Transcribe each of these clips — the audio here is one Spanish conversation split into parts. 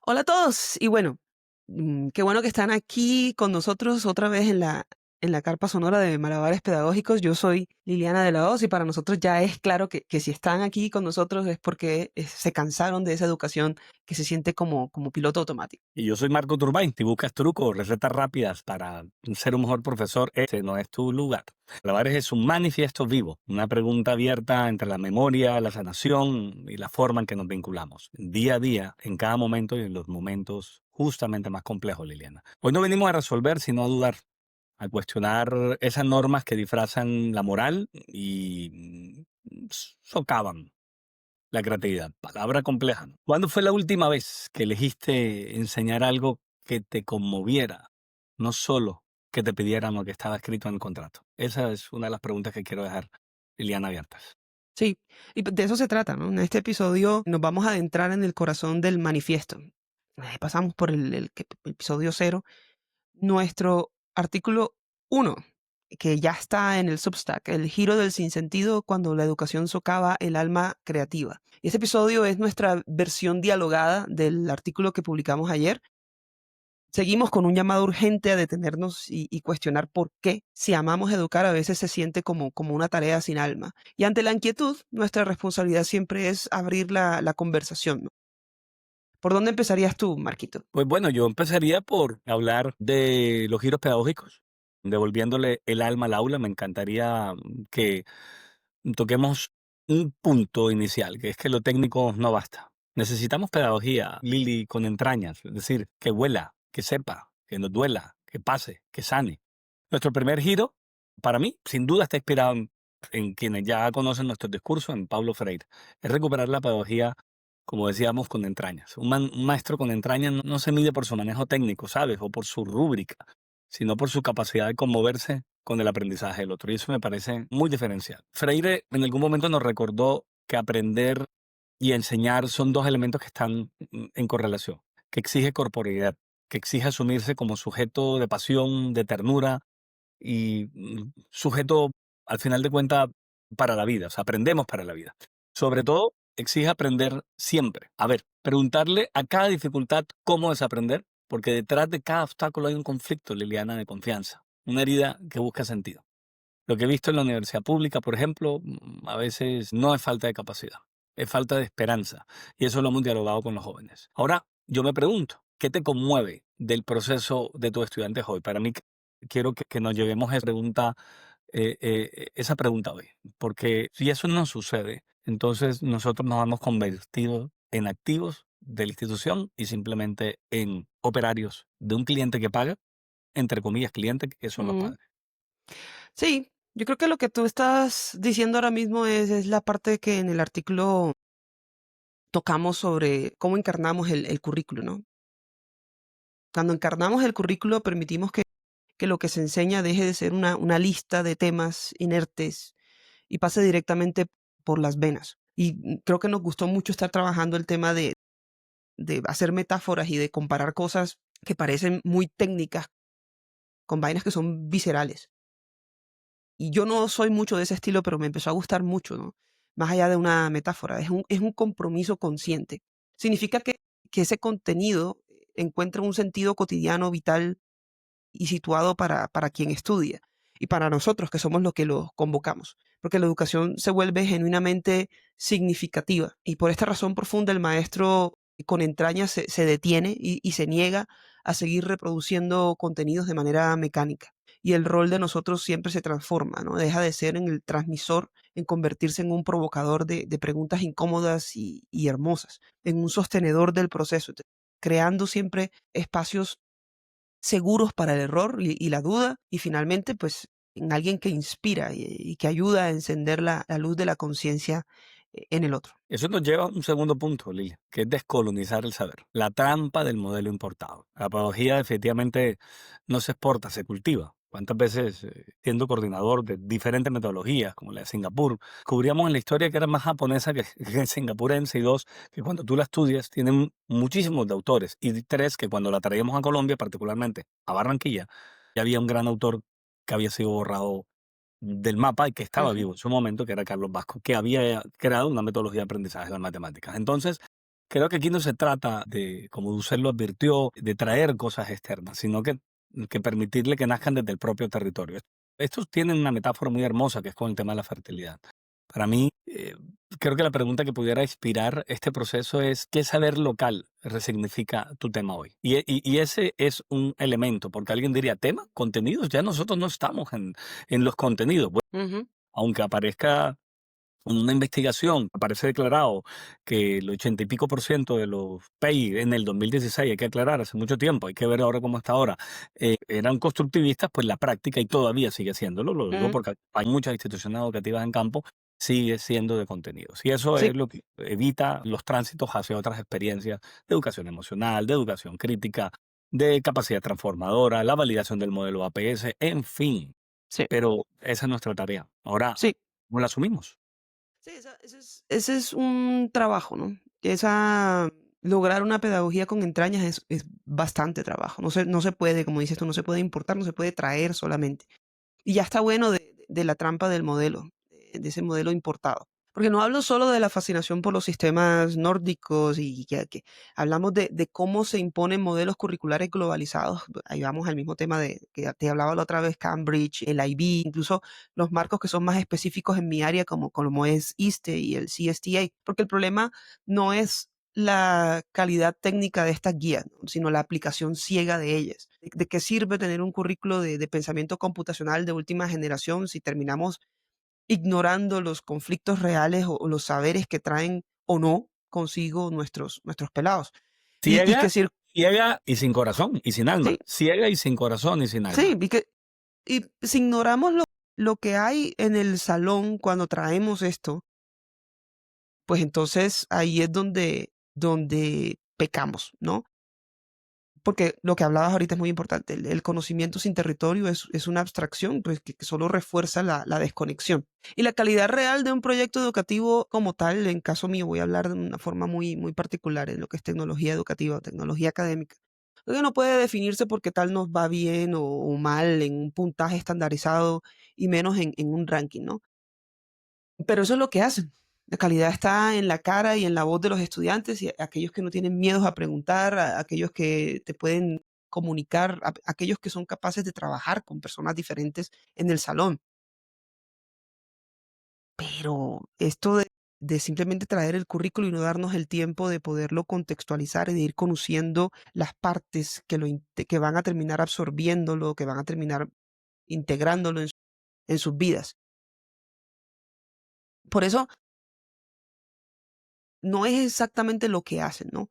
Hola a todos y bueno, qué bueno que están aquí con nosotros otra vez en la carpa sonora de Malabares Pedagógicos. Yo soy Liliana de la Hoz y para nosotros ya es claro que si están aquí con nosotros es porque se cansaron de esa educación que se siente como piloto automático. Y yo soy Marco Turbay. Si buscas trucos, recetas rápidas para ser un mejor profesor, este no es tu lugar. Malabares es un manifiesto vivo, una pregunta abierta entre la memoria, la sanación y la forma en que nos vinculamos, día a día, en cada momento y en los momentos justamente más complejos, Liliana. Hoy no venimos a resolver, sino a dudar, a cuestionar esas normas que disfrazan la moral y socavan la creatividad, palabra compleja, ¿no? ¿Cuándo fue la última vez que elegiste enseñar algo que te conmoviera, no solo que te pidieran lo que estaba escrito en el contrato? Esa es una de las preguntas que quiero dejar, Liliana, abiertas. Sí, y de eso se trata, ¿no? En este episodio nos vamos a adentrar en el corazón del manifiesto. Pasamos por el episodio cero. Nuestro artículo uno, que ya está en el Substack, el giro del sinsentido cuando la educación socava el alma creativa. Y ese episodio es nuestra versión dialogada del artículo que publicamos ayer. Seguimos con un llamado urgente a detenernos y cuestionar por qué, si amamos educar, a veces se siente como una tarea sin alma. Y ante la inquietud, nuestra responsabilidad siempre es abrir la conversación, ¿no? ¿Por dónde empezarías tú, Marquito? Pues bueno, yo empezaría por hablar de los giros pedagógicos, devolviéndole el alma al aula. Me encantaría que toquemos un punto inicial, que es que lo técnico no basta. Necesitamos pedagogía, Lili, con entrañas, es decir, que huela, que sepa, que nos duela, que pase, que sane. Nuestro primer giro, para mí, sin duda está inspirado en quienes ya conocen nuestro discurso, en Paulo Freire. Es recuperar la pedagogía, como decíamos, con entrañas. Un maestro con entrañas no se mide por su manejo técnico, ¿sabes? O por su rúbrica, sino por su capacidad de conmoverse con el aprendizaje del otro. Y eso me parece muy diferencial. Freire en algún momento nos recordó que aprender y enseñar son dos elementos que están en correlación, que exige corporeidad, que exige asumirse como sujeto de pasión, de ternura y sujeto, al final de cuentas, para la vida. O sea, aprendemos para la vida. Sobre todo, exige aprender siempre. A ver, preguntarle a cada dificultad cómo desaprender, porque detrás de cada obstáculo hay un conflicto, Liliana, de confianza, una herida que busca sentido. Lo que he visto en la universidad pública, por ejemplo, a veces no es falta de capacidad, es falta de esperanza. Y eso lo hemos dialogado con los jóvenes. Ahora, yo me pregunto, ¿qué te conmueve del proceso de tus estudiantes hoy? Para mí, quiero que nos llevemos esa pregunta hoy. Porque si eso no sucede, entonces nosotros nos hemos convertido en activos de la institución y simplemente en operarios de un cliente que paga, entre comillas, cliente, que son los Mm, padres. Sí, yo creo que lo que tú estás diciendo ahora mismo es la parte que en el artículo tocamos sobre cómo encarnamos el currículo, ¿no? Cuando encarnamos el currículo permitimos que lo que se enseña deje de ser una lista de temas inertes y pase directamente por las venas. Y creo que nos gustó mucho estar trabajando el tema de hacer metáforas y de comparar cosas que parecen muy técnicas con vainas que son viscerales. Y yo no soy mucho de ese estilo, pero me empezó a gustar mucho, ¿no? Más allá de una metáfora, es un compromiso consciente. Significa que ese contenido encuentra un sentido cotidiano, vital y situado para quien estudia y para nosotros que somos los que lo convocamos, porque la educación se vuelve genuinamente significativa y por esta razón profunda el maestro con entrañas se detiene y se niega a seguir reproduciendo contenidos de manera mecánica. Y el rol de nosotros siempre se transforma, ¿no? Deja de ser en el transmisor, en convertirse en un provocador de preguntas incómodas y hermosas, en un sostenedor del proceso, creando siempre espacios seguros para el error y la duda, y finalmente, pues, en alguien que inspira y que ayuda a encender la luz de la conciencia en el otro. Eso nos lleva a un segundo punto, Lilia, que es descolonizar el saber. La trampa del modelo importado. La pedagogía efectivamente no se exporta, se cultiva. ¿Cuántas veces, siendo coordinador de diferentes metodologías, como la de Singapur, cubríamos en la historia que era más japonesa que, que singapurense, y dos, que cuando tú la estudias tienen muchísimos de autores, y tres, que cuando la traíamos a Colombia, particularmente a Barranquilla, ya había un gran autor que había sido borrado del mapa y que estaba Ujú. vivo en su momento, que era Carlos Vasco, que había creado una metodología de aprendizaje de las matemáticas. Entonces, creo que aquí no se trata de, como usted lo advirtió, de traer cosas externas, sino que permitirle que nazcan desde el propio territorio. Estos tienen una metáfora muy hermosa que es con el tema de la fertilidad. Para mí, creo que la pregunta que pudiera inspirar este proceso es: ¿qué saber local resignifica tu tema hoy? Y ese es un elemento, porque alguien diría, ¿tema? ¿Contenidos? Ya nosotros no estamos en los contenidos. Bueno, Ujú. aunque aparezca en una investigación, aparece declarado que el 80 y pico por ciento de los PEI en el 2016, hay que aclarar, hace mucho tiempo, hay que ver ahora cómo está ahora, eran constructivistas, pues la práctica, y todavía sigue siéndolo, lo digo Ujú. porque hay muchas instituciones educativas en campo, sigue siendo de contenidos. Y eso Sí, es lo que evita los tránsitos hacia otras experiencias de educación emocional, de educación crítica, de capacidad transformadora, la validación del modelo APS, en fin. sí, Pero esa es nuestra tarea. Ahora, sí. ¿cómo la asumimos? Sí, ese es un trabajo, ¿no? Lograr una pedagogía con entrañas es bastante trabajo. No se puede, como dices tú, no se puede importar, no se puede traer solamente. Y ya está bueno de la trampa del modelo, de ese modelo importado. Porque no hablo solo de la fascinación por los sistemas nórdicos y que hablamos de cómo se imponen modelos curriculares globalizados. Ahí vamos al mismo tema de que te hablaba la otra vez, Cambridge, el IB, incluso los marcos que son más específicos en mi área, como es ISTE y el CSTA. Porque el problema no es la calidad técnica de estas guías, ¿no? Sino la aplicación ciega de ellas. ¿De qué sirve tener un currículo de pensamiento computacional de última generación si terminamos ignorando los conflictos reales o los saberes que traen o no consigo nuestros pelados? Y que Ciega, sir- ciega y sin corazón y sin sí, alma. Ciega y sin corazón y sin sí, alma. y si ignoramos lo que hay en el salón cuando traemos esto, pues entonces ahí es donde pecamos, ¿no? Porque lo que hablabas ahorita es muy importante. El conocimiento sin territorio es una abstracción, pues, que solo refuerza la desconexión. Y la calidad real de un proyecto educativo como tal, en caso mío, voy a hablar de una forma muy, muy particular en lo que es tecnología educativa o tecnología académica. Lo que no puede definirse porque tal nos va bien o mal en un puntaje estandarizado y menos en un ranking, ¿no? Pero eso es lo que hacen. La calidad está en la cara y en la voz de los estudiantes y aquellos que no tienen miedos a preguntar, aquellos que te pueden comunicar, aquellos que son capaces de trabajar con personas diferentes en el salón. Pero esto de simplemente traer el currículo y no darnos el tiempo de poderlo contextualizar y de ir conociendo las partes que van a terminar absorbiéndolo, que van a terminar integrándolo en sus vidas. Por eso no es exactamente lo que hacen, ¿no?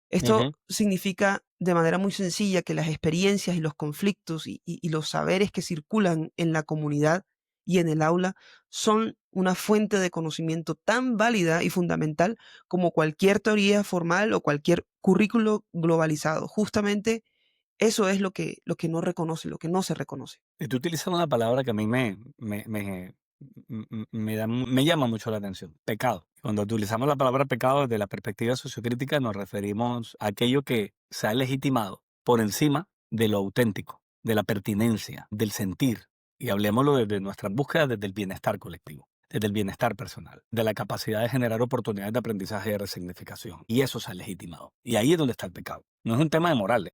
Esto Ujú. significa de manera muy sencilla que las experiencias y los conflictos y los saberes que circulan en la comunidad y en el aula son una fuente de conocimiento tan válida y fundamental como cualquier teoría formal o cualquier currículo globalizado. Justamente eso es lo que no reconoce, lo que no se reconoce. Y tú utilizas una palabra que a mí me llama mucho la atención: pecado. Cuando utilizamos la palabra pecado desde la perspectiva sociocrítica, nos referimos a aquello que se ha legitimado por encima de lo auténtico, de la pertinencia, del sentir. Y hablemoslo desde nuestras búsquedas, desde el bienestar colectivo, desde el bienestar personal, de la capacidad de generar oportunidades de aprendizaje y de resignificación. Y eso se ha legitimado. Y ahí es donde está el pecado. No es un tema de moral.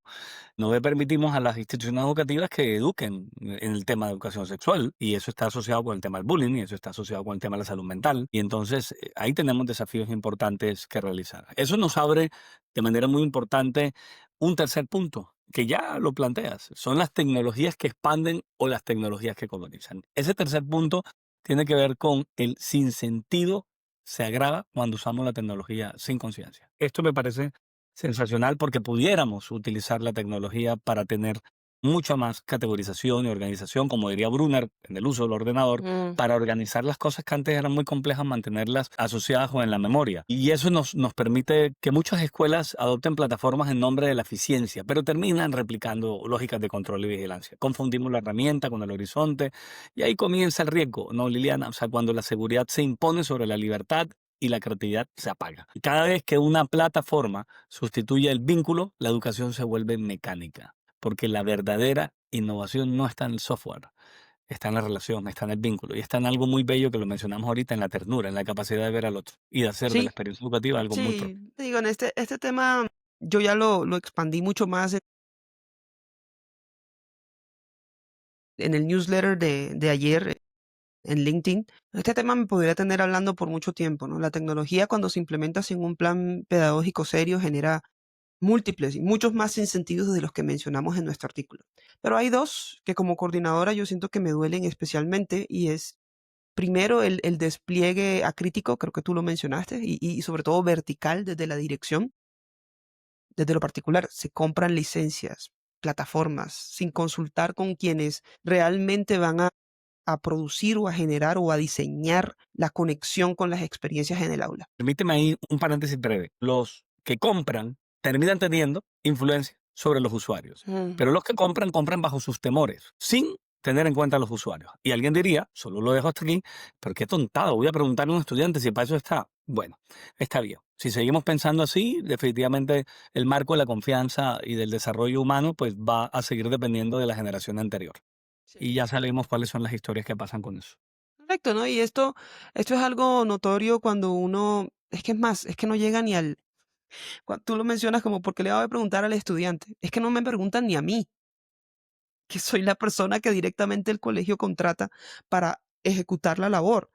No le permitimos a las instituciones educativas que eduquen en el tema de educación sexual, y eso está asociado con el tema del bullying, y eso está asociado con el tema de la salud mental, y entonces ahí tenemos desafíos importantes que realizar. Eso nos abre de manera muy importante un tercer punto, que ya lo planteas: son las tecnologías que expanden o las tecnologías que colonizan. Ese tercer punto tiene que ver con el sinsentido se agrava cuando usamos la tecnología sin conciencia. Esto me parece sensacional, porque pudiéramos utilizar la tecnología para tener mucha más categorización y organización, como diría Brunner, en el uso del ordenador, Mm, para organizar las cosas que antes eran muy complejas, mantenerlas asociadas o en la memoria. Y eso nos permite que muchas escuelas adopten plataformas en nombre de la eficiencia, pero terminan replicando lógicas de control y vigilancia. Confundimos la herramienta con el horizonte, y ahí comienza el riesgo, ¿no, Liliana? O sea, cuando la seguridad se impone sobre la libertad y la creatividad se apaga. Y cada vez que una plataforma sustituye el vínculo, la educación se vuelve mecánica, porque la verdadera innovación no está en el software, está en la relación, está en el vínculo y está en algo muy bello que lo mencionamos ahorita, en la ternura, en la capacidad de ver al otro y de hacer de la Sí, experiencia educativa algo muy sí, propio. te digo, en este tema yo ya lo expandí mucho más en el newsletter de ayer en LinkedIn. Este tema me podría tener hablando por mucho tiempo, ¿no? La tecnología, cuando se implementa sin un plan pedagógico serio, genera múltiples y muchos más sinsentidos de los que mencionamos en nuestro artículo. Pero hay dos que como coordinadora yo siento que me duelen especialmente y es primero el despliegue acrítico, creo que tú lo mencionaste, y sobre todo vertical desde la dirección. Desde lo particular, se compran licencias, plataformas, sin consultar con quienes realmente van a producir o a generar o a diseñar la conexión con las experiencias en el aula. Permíteme ahí un paréntesis breve. Los que compran terminan teniendo influencia sobre los usuarios, Mm, pero los que compran, compran bajo sus temores, sin tener en cuenta a los usuarios. Y alguien diría, solo lo dejo hasta aquí, pero qué tontado, voy a preguntarle a un estudiante si para eso está. Bueno, está bien. Si seguimos pensando así, definitivamente el marco de la confianza y del desarrollo humano pues va a seguir dependiendo de la generación anterior. sí. Y ya sabemos cuáles son las historias que pasan con eso. Correcto, ¿no? Y esto es algo notorio cuando uno, es que es más, es que no llega ni al, tú lo mencionas como porque le va a preguntar al estudiante, es que no me preguntan ni a mí, que soy la persona que directamente el colegio contrata para ejecutar la labor.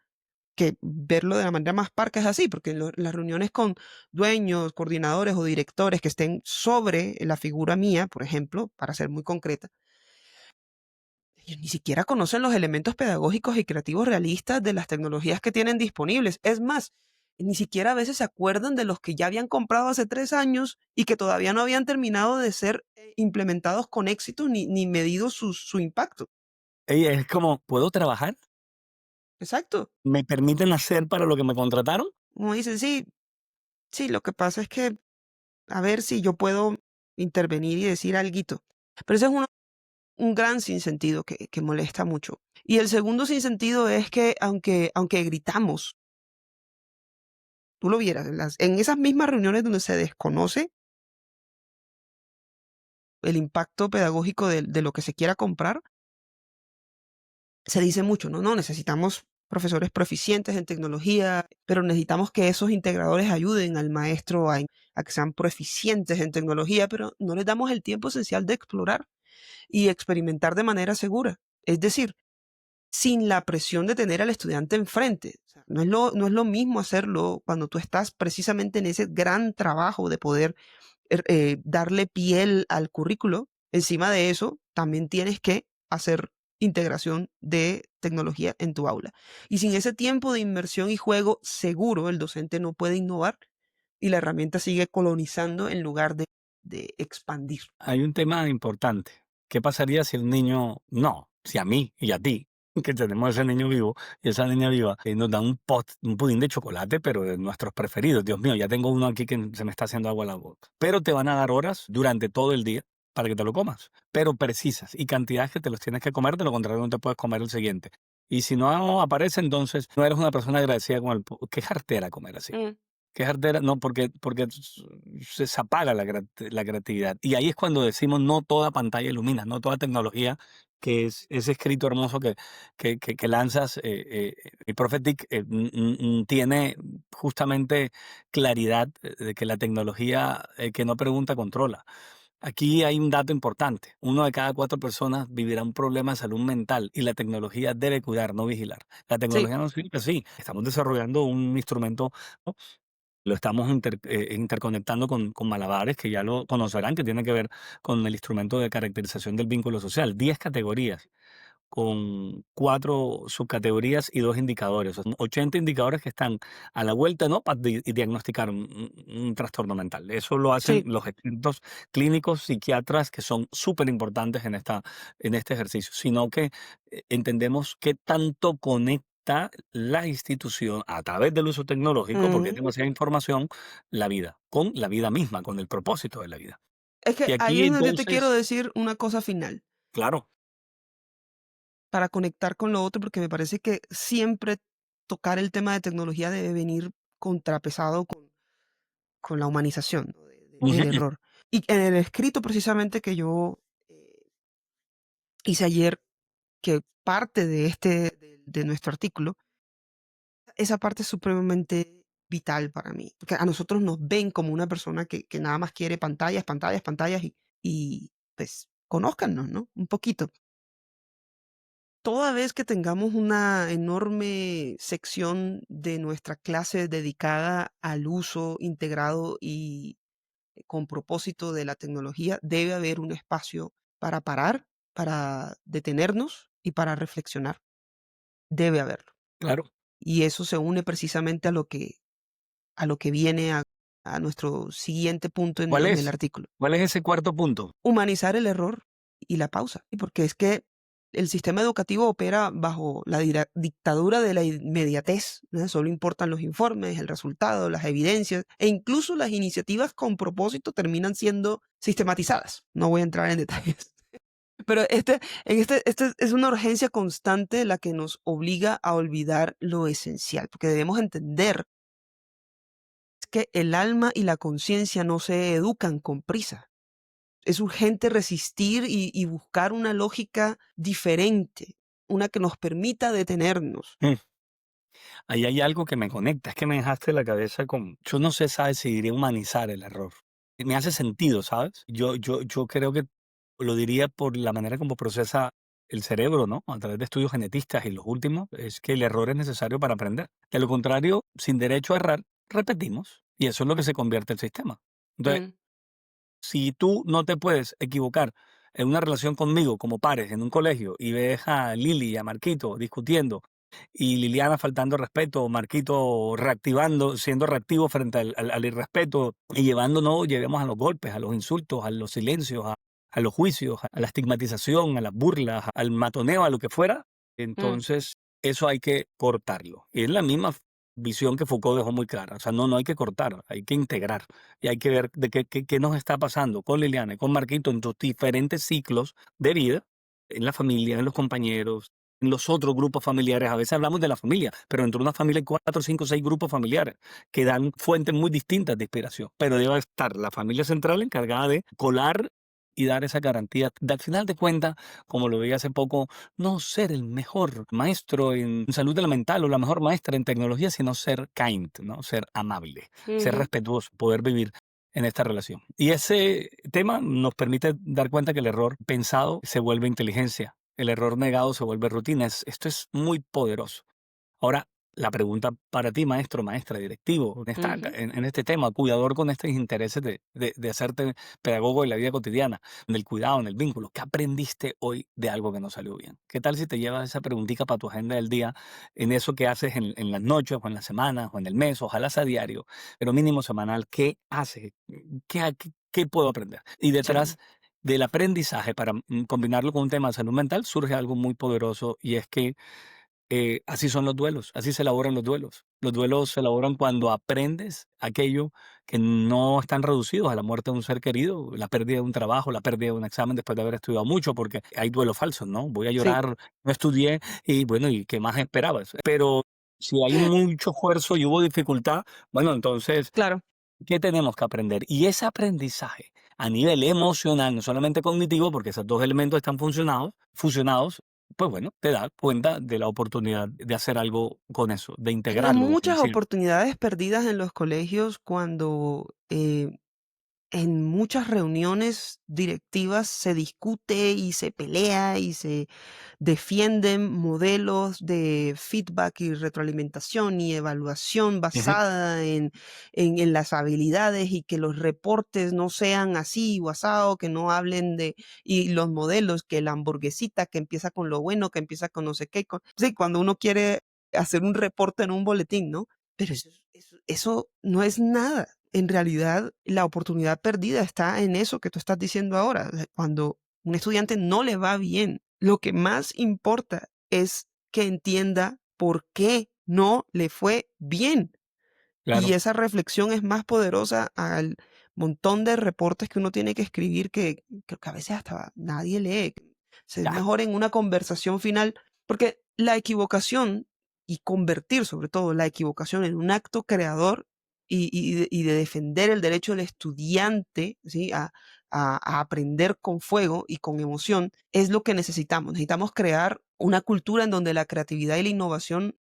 Que verlo de la manera más parca es así, porque en las reuniones con dueños, coordinadores o directores que estén sobre la figura mía, por ejemplo, para ser muy concreta, ellos ni siquiera conocen los elementos pedagógicos y creativos realistas de las tecnologías que tienen disponibles. Es más, ni siquiera a veces se acuerdan de los que ya habían comprado hace 3 años y que todavía no habían terminado de ser implementados con éxito ni medido su impacto. Ella es como, ¿puedo trabajar? Exacto. ¿Me permiten hacer para lo que me contrataron? Como dicen, sí, sí, lo que pasa es que a ver si yo puedo intervenir y decir alguito. Pero ese es un gran sinsentido que molesta mucho. Y el segundo sinsentido es que aunque gritamos, tú lo vieras, en esas mismas reuniones donde se desconoce el impacto pedagógico de lo que se quiera comprar, se dice mucho, ¿no? No, necesitamos profesores proficientes en tecnología, pero necesitamos que esos integradores ayuden al maestro a que sean proficientes en tecnología, pero no les damos el tiempo esencial de explorar y experimentar de manera segura. Es decir, sin la presión de tener al estudiante enfrente. O sea, no es lo mismo hacerlo cuando tú estás precisamente en ese gran trabajo de poder darle piel al currículo. Encima de eso, también tienes que hacer integración de tecnología en tu aula. Y sin ese tiempo de inmersión y juego seguro, el docente no puede innovar y la herramienta sigue colonizando en lugar de expandir. Hay un tema importante. ¿Qué pasaría si el niño, no, si a mí y a ti, que tenemos ese niño vivo y esa niña viva, nos dan un pudín de chocolate, pero de nuestros preferidos? Dios mío, ya tengo uno aquí que se me está haciendo agua en la boca. Pero te van a dar horas durante todo el día para que te lo comas, pero precisas y cantidades que te los tienes que comer, de lo contrario no te puedes comer el siguiente. Y si no aparece, entonces no eres una persona agradecida con el... Qué jartera comer así. Mm, Qué jartera, no, porque se apaga la creatividad. Y ahí es cuando decimos no toda pantalla ilumina, no toda tecnología, que es ese escrito hermoso que lanzas, el Prophetic, tiene justamente claridad de que la tecnología que no pregunta controla. Aquí hay un dato importante. Uno de cada 4 personas vivirá un problema de salud mental y la tecnología debe cuidar, no vigilar. La sí. tecnología no sirve así. Estamos desarrollando un instrumento, ¿no? Lo estamos interconectando con malabares que ya lo conocerán, que tiene que ver con el instrumento de caracterización del vínculo social. 10 categorías con 4 subcategorías y 2 indicadores. Son 80 indicadores que están a la vuelta, ¿no? Para diagnosticar un trastorno mental. Eso lo hacen Sí, los expertos clínicos, psiquiatras, que son súper importantes en este ejercicio, sino que entendemos qué tanto conecta la institución a través del uso tecnológico, porque es ujú. demasiada información, la vida, con la vida misma, con el propósito de la vida. Es que Y ahí aquí es donde yo te quiero entonces, decir una cosa final claro, para conectar con lo otro, porque me parece que siempre tocar el tema de tecnología debe venir contrapesado con la humanización, ¿no? Del ujú, error. Y en el escrito precisamente que yo hice ayer que parte de nuestro artículo, esa parte es supremamente vital para mí, porque a nosotros nos ven como una persona que nada más quiere pantallas, pantallas, pantallas pues conózcannos, ¿no? Un poquito. Toda vez que tengamos una enorme sección de nuestra clase dedicada al uso integrado y con propósito de la tecnología, debe haber un espacio para parar, para detenernos y para reflexionar. Debe haberlo. Claro. Y eso se une precisamente a lo que viene a nuestro siguiente punto ¿Cuál en el es? artículo. ¿Cuál es ese cuarto punto? Humanizar el error y la pausa. Y porque es que el sistema educativo opera bajo la dictadura de la inmediatez, ¿no? Solo importan los informes, el resultado, las evidencias e incluso las iniciativas con propósito terminan siendo sistematizadas. No voy a entrar en detalles. Pero este es una urgencia constante la que nos obliga a olvidar lo esencial, porque debemos entender que el alma y la conciencia no se educan con prisa. Es urgente resistir y buscar una lógica diferente, una que nos permita detenernos. Mm, Ahí hay algo que me conecta, es que me dejaste la cabeza con, yo no sé, ¿sabes? Si diría humanizar el error. Y me hace sentido, ¿sabes? Yo creo que lo diría por la manera como procesa el cerebro, ¿no? A través de estudios genetistas y los últimos, es que el error es necesario para aprender. De lo contrario, sin derecho a errar, repetimos. Y eso es lo que se convierte el sistema. Entonces, Mm, si tú no te puedes equivocar en una relación conmigo como pares en un colegio y ves a Lili y a Marquito discutiendo y Liliana faltando respeto, Marquito reactivando, siendo reactivo frente al irrespeto y llevándonos, llevemos a los golpes, a los insultos, a los silencios, a los juicios, a la estigmatización, a las burlas, al matoneo, a lo que fuera, mm, entonces eso hay que cortarlo. Y es la misma visión que Foucault dejó muy clara. O sea, no hay que cortar, hay que integrar. Y hay que ver de qué nos está pasando con Liliana y con Marquito en tus diferentes ciclos de vida, en la familia, en los compañeros, en los otros grupos familiares. A veces hablamos de la familia, pero dentro de una familia hay 4, 5, 6 grupos familiares que dan fuentes muy distintas de inspiración. Pero debe estar la familia central encargada de colar y dar esa garantía. Al final de cuentas, como lo veía hace poco, no ser el mejor maestro en salud de la mental o la mejor maestra en tecnología, sino ser kind, ¿no? Ser amable, ser ujú. respetuoso, poder vivir en esta relación. Y ese tema nos permite dar cuenta que el error pensado se vuelve inteligencia, el error negado se vuelve rutina. Esto es muy poderoso. Ahora, la pregunta para ti, maestro, maestra, directivo, Ujú. en este tema, cuidador con estos intereses de hacerte pedagogo en la vida cotidiana, en el cuidado, en el vínculo. ¿Qué aprendiste hoy de algo que no salió bien? ¿Qué tal si te llevas esa preguntita para tu agenda del día, en eso que haces en las noches, o en las semanas, o en el mes, ojalá sea diario, pero mínimo semanal? ¿Qué haces? ¿Qué puedo aprender? Y detrás Chévere. del aprendizaje, para combinarlo con un tema de salud mental, surge algo muy poderoso y es que así son los duelos, así se elaboran los duelos. Los duelos se elaboran cuando aprendes aquello que no están reducidos a la muerte de un ser querido, la pérdida de un trabajo, la pérdida de un examen después de haber estudiado mucho, porque hay duelos falsos, ¿no? Voy a Sí, llorar, no estudié y bueno, ¿y qué más esperabas? Pero si hay mucho esfuerzo y hubo dificultad, bueno, entonces claro. ¿qué tenemos que aprender? Y ese aprendizaje a nivel emocional, no solamente cognitivo, porque esos dos elementos están fusionados, pues bueno, te da cuenta de la oportunidad de hacer algo con eso, de Hay integrarlo, de muchas decir, oportunidades perdidas en los colegios cuando en muchas reuniones directivas se discute y se pelea y se defienden modelos de feedback y retroalimentación y evaluación ujú, basada en las habilidades y que los reportes no sean así o asado, que no hablen de, y los modelos, que la hamburguesita que empieza con lo bueno, que empieza con no sé qué. Sí, cuando uno quiere hacer un reporte en un boletín, ¿no? Pero eso no es nada. En realidad, la oportunidad perdida está en eso que tú estás diciendo ahora. Cuando un estudiante no le va bien, lo que más importa es que entienda por qué no le fue bien. Y claro, esa reflexión es más poderosa al montón de reportes que uno tiene que escribir que a veces hasta nadie lee. Es ya, mejor en una conversación final, porque la equivocación y convertir sobre todo la equivocación en un acto creador y de defender el derecho del estudiante, ¿sí? A aprender con fuego y con emoción, es lo que necesitamos. Necesitamos crear una cultura en donde la creatividad y la innovación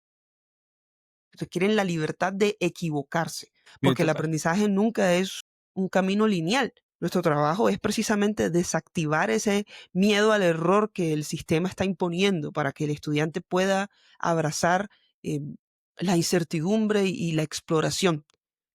requieren la libertad de equivocarse, Sí, porque el total. aprendizaje nunca es un camino lineal. Nuestro trabajo es precisamente desactivar ese miedo al error que el sistema está imponiendo para que el estudiante pueda abrazar eh, la incertidumbre y la exploración.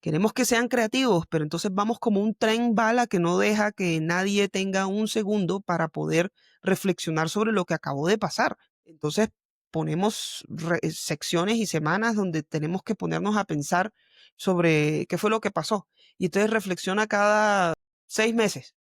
Queremos que sean creativos, pero entonces vamos como un tren bala que no deja que nadie tenga un segundo para poder reflexionar sobre lo que acabó de pasar. Entonces ponemos secciones y semanas donde tenemos que ponernos a pensar sobre qué fue lo que pasó. Y entonces reflexiona cada 6 meses.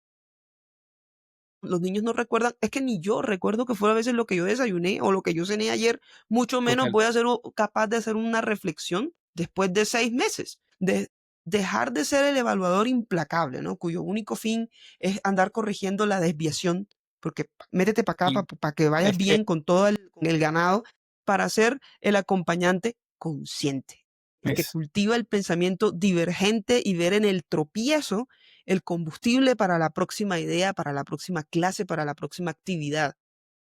Los niños no recuerdan, es que ni yo recuerdo que fuera a veces lo que yo desayuné o lo que yo cené ayer, mucho menos Total. voy a ser capaz de hacer una reflexión después de 6 meses, de dejar de ser el evaluador implacable, ¿no? Cuyo único fin es andar corrigiendo la desviación, porque métete para acá Y para que vayas es que bien con todo con el ganado, para ser el acompañante consciente, el que es cultiva el pensamiento divergente y ver en el tropiezo el combustible para la próxima idea, para la próxima clase, para la próxima actividad.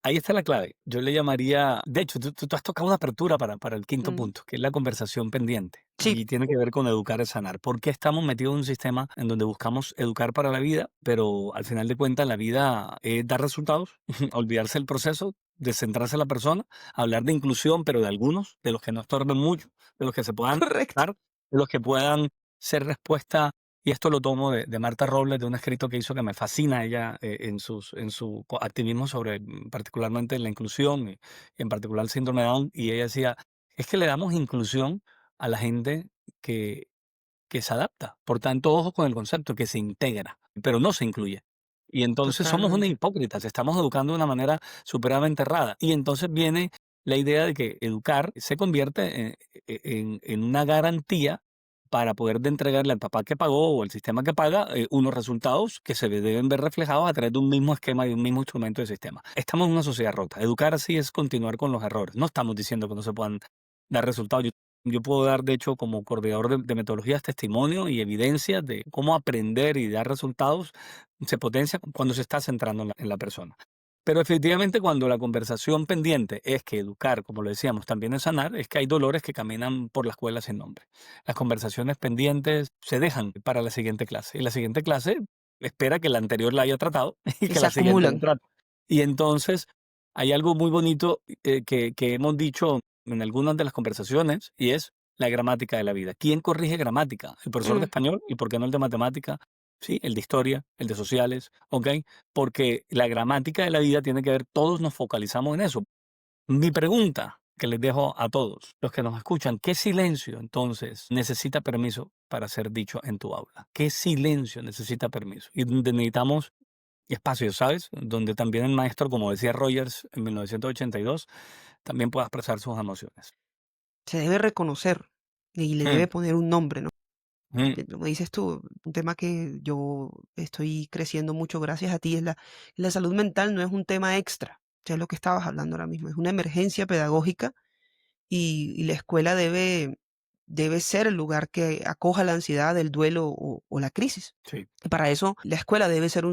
ahí está la clave. Yo le llamaría, de hecho, tú has tocado una apertura para el quinto Mm, punto, que es la conversación pendiente. sí, Y tiene que ver con educar es sanar. ¿Por qué estamos metidos en un sistema en donde buscamos educar para la vida, pero al final de cuentas la vida es dar resultados, olvidarse del proceso, descentrarse en la persona, hablar de inclusión, pero de algunos, de los que no estorben mucho, de los que se puedan correcto. dar, de los que puedan ser respuesta. Y esto lo tomo de Marta Robles, de un escrito que hizo que me fascina ella en su activismo sobre particularmente la inclusión y en particular el síndrome de Down. Y ella decía, es que le damos inclusión a la gente que, que se adapta. Por tanto, ojo con el concepto, que se integra, pero no se incluye. Y entonces somos unos Totalmente. hipócritas, estamos educando de una manera supremamente errada. Y entonces viene la idea de que educar se convierte en una garantía para poder de entregarle al papá que pagó o al sistema que paga unos resultados que se deben ver reflejados a través de un mismo esquema y un mismo instrumento de sistema. Estamos en una sociedad rota. Educar así es continuar con los errores. No estamos diciendo que no se puedan dar resultados. Yo puedo dar, de hecho, como coordinador de metodologías, testimonio y evidencias de cómo aprender y dar resultados se potencia cuando se está centrando en la persona. Pero efectivamente, cuando la conversación pendiente es que educar, como lo decíamos, también es sanar, es que hay dolores que caminan por la escuela sin nombre. Las conversaciones pendientes se dejan para la siguiente clase y la siguiente clase espera que la anterior la haya tratado y Y que se la siguiente la acumulan. trate. Y entonces hay algo muy bonito que hemos dicho en algunas de las conversaciones y es la gramática de la vida. ¿Quién corrige gramática? ¿El profesor de Mm, español? ¿Y por qué no el de matemática? Sí, el de historia, el de sociales, ¿ok? Porque la gramática de la vida tiene que ver, todos nos focalizamos en eso. Mi pregunta que les dejo a todos los que nos escuchan, ¿qué silencio entonces necesita permiso para ser dicho en tu aula? ¿Qué silencio necesita permiso? Y donde necesitamos espacios, ¿sabes? Donde también el maestro, como decía Rogers en 1982, también pueda expresar sus emociones. se debe reconocer y le Mm, debe poner un nombre, ¿no? mm, Como dices tú, un tema que yo estoy creciendo mucho gracias a ti es la salud mental no es un tema extra, ya es lo que estabas hablando ahora mismo, es una emergencia pedagógica y la escuela debe ser el lugar que acoja la ansiedad, el duelo o la crisis. sí. Y para eso la escuela debe ser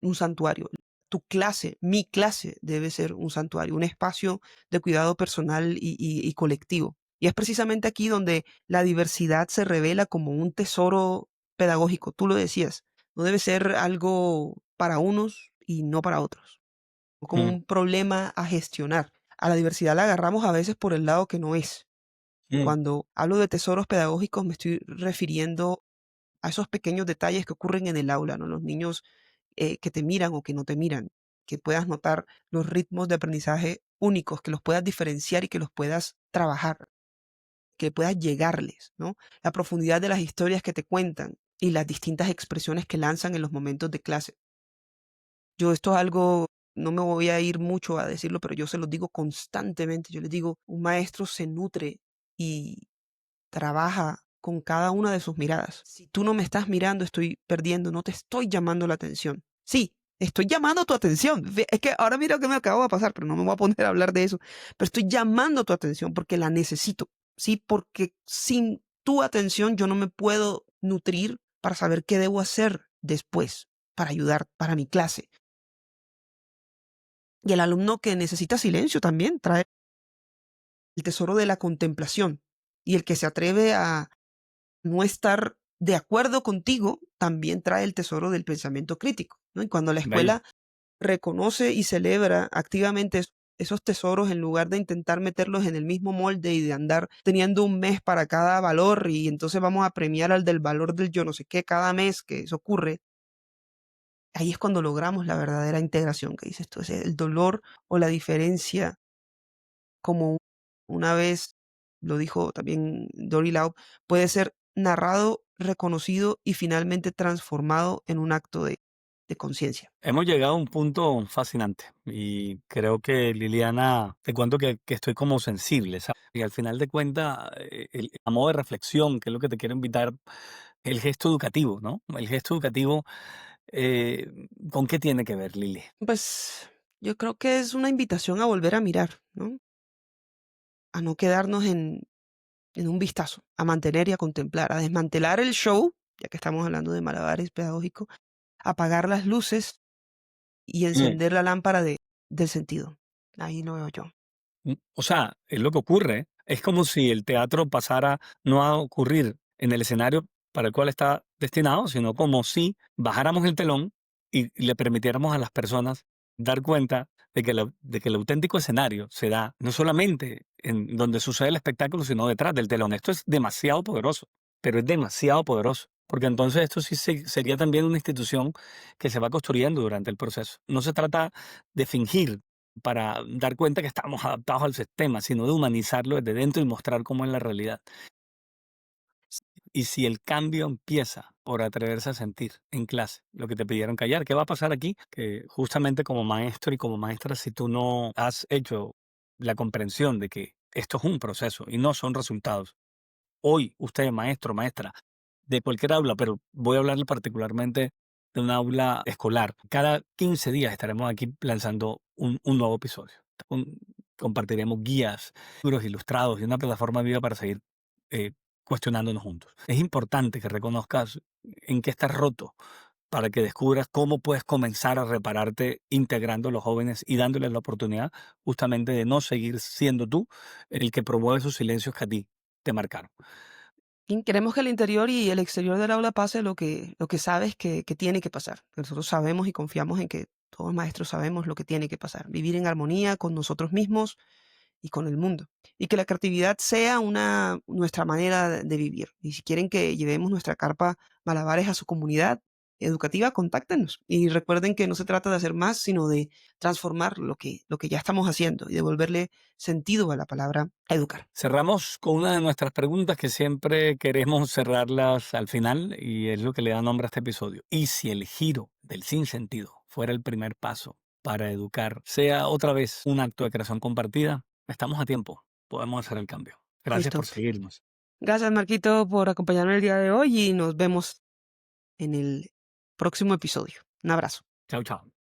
un santuario. Tu clase, mi clase debe ser un santuario, un espacio de cuidado personal y colectivo. Y es precisamente aquí donde la diversidad se revela como un tesoro pedagógico. Tú lo decías, no debe ser algo para unos y no para otros, o como Mm, un problema a gestionar. A la diversidad la agarramos a veces por el lado que no es. mm, Cuando hablo de tesoros pedagógicos me estoy refiriendo a esos pequeños detalles que ocurren en el aula, ¿no? Los niños que te miran o que no te miran, que puedas notar los ritmos de aprendizaje únicos, que los puedas diferenciar y que los puedas trabajar, que puedas llegarles, ¿no? La profundidad de las historias que te cuentan y las distintas expresiones que lanzan en los momentos de clase. Yo esto es algo, no me voy a ir mucho a decirlo, pero yo se los digo constantemente. Yo les digo, un maestro se nutre y trabaja con cada una de sus miradas. Si tú no me estás mirando, estoy perdiendo, no te estoy llamando la atención. Sí, estoy llamando tu atención. Es que ahora mira lo que me acaba de pasar, pero no me voy a poner a hablar de eso. Pero estoy llamando tu atención porque la necesito. Sí, porque sin tu atención yo no me puedo nutrir para saber qué debo hacer después para ayudar para mi clase. Y el alumno que necesita silencio también trae el tesoro de la contemplación. Y el que se atreve a no estar de acuerdo contigo también trae el tesoro del pensamiento crítico, ¿no? Y cuando la Bello. escuela reconoce y celebra activamente esos tesoros en lugar de intentar meterlos en el mismo molde y de andar teniendo un mes para cada valor y entonces vamos a premiar al del valor del yo no sé qué cada mes que eso ocurre, ahí es cuando logramos la verdadera integración que dices tú, es el dolor o la diferencia, como una vez lo dijo también Dory Lau, puede ser narrado, reconocido y finalmente transformado en un acto de conciencia. Hemos llegado a un punto fascinante y creo que Liliana, te cuento que estoy como sensible, ¿sabes? Y al final de cuentas, a modo de reflexión, que es lo que te quiero invitar, el gesto educativo, ¿no? El gesto educativo, ¿con qué tiene que ver, Lili? Pues yo creo que es una invitación a volver a mirar, ¿no? A no quedarnos en un vistazo, a mantener y a contemplar, a desmantelar el show, ya que estamos hablando de malabares pedagógicos, apagar las luces y encender la lámpara del sentido. Ahí lo veo yo. O sea, es lo que ocurre. Es como si el teatro pasara no a ocurrir en el escenario para el cual está destinado, sino como si bajáramos el telón y le permitiéramos a las personas dar cuenta de que el auténtico escenario se da no solamente en donde sucede el espectáculo, sino detrás del telón. Esto es demasiado poderoso, pero es demasiado poderoso. Porque entonces esto sí sería también una institución que se va construyendo durante el proceso. No se trata de fingir para dar cuenta que estamos adaptados al sistema, sino de humanizarlo desde dentro y mostrar cómo es la realidad. Y si el cambio empieza por atreverse a sentir en clase lo que te pidieron callar, ¿qué va a pasar aquí? Que justamente como maestro y como maestra, si tú no has hecho la comprensión de que esto es un proceso y no son resultados, hoy usted, maestro, maestra, de cualquier aula, pero voy a hablarle particularmente de un aula escolar. Cada 15 días estaremos aquí lanzando un nuevo episodio. Un- Compartiremos guías, libros ilustrados y una plataforma viva para seguir eh, cuestionándonos juntos. Es importante que reconozcas en qué estás roto para que descubras cómo puedes comenzar a repararte integrando a los jóvenes y dándoles la oportunidad justamente de no seguir siendo tú el que promueve esos silencios que a ti te marcaron. Y queremos que el interior y el exterior del aula pase lo que sabes que tiene que pasar. Que nosotros sabemos y confiamos en que todos los maestros sabemos lo que tiene que pasar. Vivir en armonía con nosotros mismos y con el mundo. Y que la creatividad sea nuestra manera de vivir. Y si quieren que llevemos nuestra carpa malabares a su comunidad educativa, contáctenos. Y recuerden que no se trata de hacer más, sino de transformar lo que ya estamos haciendo y devolverle sentido a la palabra educar. Cerramos con una de nuestras preguntas que siempre queremos cerrarlas al final y es lo que le da nombre a este episodio. ¿Y si el giro del sinsentido fuera el primer paso para educar, sea otra vez un acto de creación compartida? Estamos a tiempo, podemos hacer el cambio. Gracias Listo. por seguirnos. Gracias, Marquito, por acompañarme el día de hoy y nos vemos en el próximo episodio. Un abrazo. Chao, chao.